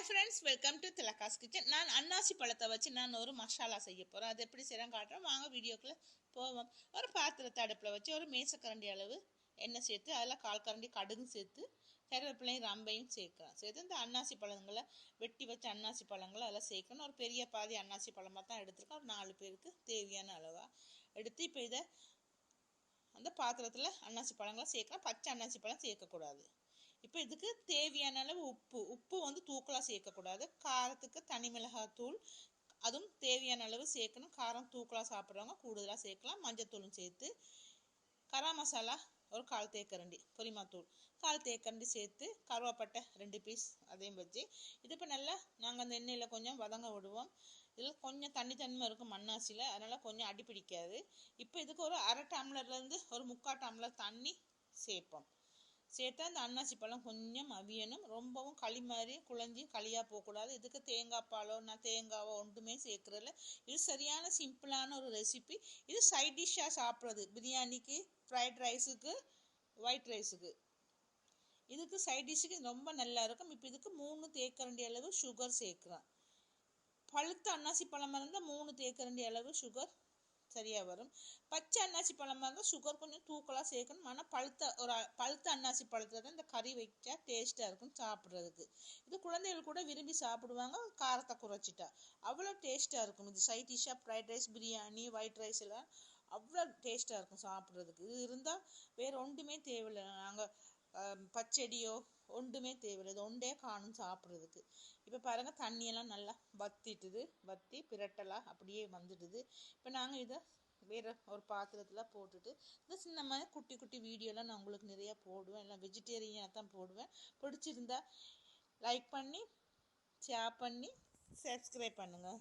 friends, welcome to Tilaka's Kitchen. நான் அன்னாசி பழத்தை வச்சு நான் ஒரு மசாலா செய்ய போகிறேன். அது எப்படி செய்யறேன் காட்டுறேன். வாங்க வீடியோக்குள்ளே போவோம். ஒரு பாத்திரத்தை அடுப்பில் வச்சு ஒரு மேசக்கரண்டி அளவு எண்ணெய் சேர்த்து அதில் 1/4 கரண்டி கடுகு சேர்த்து கருவேப்பிலையும் ரம்பையும் சேர்த்து இந்த அன்னாசி பழங்களை வெட்டி வச்ச அன்னாசி பழங்களை அதில் சேர்க்கணும். ஒரு பெரிய பாதி அன்னாசி பழமாக தான் எடுத்துருக்கேன். ஒரு 4 பேருக்கு தேவையான அளவாக எடுத்து இப்போ இதை அந்த பாத்திரத்தில் அன்னாசி பழங்களை சேர்க்கலாம். பச்சை அன்னாசி பழம் சேர்க்கக்கூடாது. இப்போ இதுக்கு தேவையான அளவு உப்பு வந்து தூக்கலாக சேர்க்கக்கூடாது. காரத்துக்கு தனி மிளகாத்தூள் அதுவும் தேவையான அளவு சேர்க்கணும். காரம் தூக்கலாக சாப்பிட்றவங்க கூடுதலாக சேர்க்கலாம். மஞ்சத்தூளும் சேர்த்து கரம் மசாலா ஒரு 1/4 தேக்கரண்டி, பொரிமாத்தூள் 1/4 தேக்கரண்டி சேர்த்து கருவாப்பட்டை 2 பீஸ் அதையும் வச்சு இது இப்போ நல்லா நாங்கள் அந்த எண்ணெயில் கொஞ்சம் வதங்க விடுவோம். இதில் கொஞ்சம் தண்ணி இருக்கும் அன்னாசியில், அதனால் கொஞ்சம் அடி பிடிக்காது. இப்போ இதுக்கு ஒரு 1/2 டம்ளர்லேருந்து ஒரு 3/4 டம்ளர் தண்ணி சேர்ப்போம். சேர்த்தா இந்த அன்னாசி பழம் கொஞ்சம் அவியணும். ரொம்பவும் களி மாதிரி குழஞ்சி களியாக போகக்கூடாது. இதுக்கு தேங்காய் பாலோ தேங்காவோ ஒன்றுமே சேர்க்குறதில்ல. இது சரியான சிம்பிளான ஒரு ரெசிபி. இது சைட் டிஷ்ஷாக சாப்பிட்றது பிரியாணிக்கு, ஃப்ரைட் ரைஸுக்கு, ஒயிட் ரைஸுக்கு. இதுக்கு சைட் டிஷ்ஷுக்கு ரொம்ப நல்லா இருக்கும். இப்போ இதுக்கு 3 தேக்கரண்டி அளவு சுகர் சேர்க்குறேன். பழுத்த அன்னாசி பழமாக இருந்தால் 3 தேக்கரண்டி அளவு சுகர் சரியாக வரும். பச்சை அன்னாசி பழமாக இருந்தால் சுகர் கொஞ்சம் தூக்கலாக சேர்க்கணும். ஆனால் பழுத்த அன்னாசி பழத்தில் தான் இந்த கறி வைச்சா டேஸ்ட்டாக இருக்கும் சாப்பிட்றதுக்கு. இது குழந்தைகள் கூட விரும்பி சாப்பிடுவாங்க. காரத்தை குறைச்சிட்டா அவ்வளோ டேஸ்ட்டாக இருக்கும். இது சைட் டிஷ்ஷாக fried rice, biryani, white rice எல்லாம் அவ்வளோ டேஸ்ட்டாக இருக்கும் சாப்பிட்றதுக்கு. இது இருந்தால் வேறு ஒன்றுமே தேவையில்லை. நாங்கள் பச்சடியோ ஒன்றுமே தேவையில்லை. இது ஒன்றே காணும் சாப்பிட்றதுக்கு. இப்போ பாருங்கள் தண்ணியெல்லாம் நல்லா வற்றி பிரட்டலாக அப்படியே வந்துடுது. இப்போ நாங்கள் இதை வேறு ஒரு பாத்திரத்தில் போட்டுட்டு இந்த சின்ன மாதிரி குட்டி வீடியோலாம் நான் உங்களுக்கு நிறையா போடுவேன். எல்லாம் வெஜிடேரியனாக தான் போடுவேன். பிடிச்சிருந்தா லைக் பண்ணி ஷேர் பண்ணி சப்ஸ்கிரைப் பண்ணுங்கள்.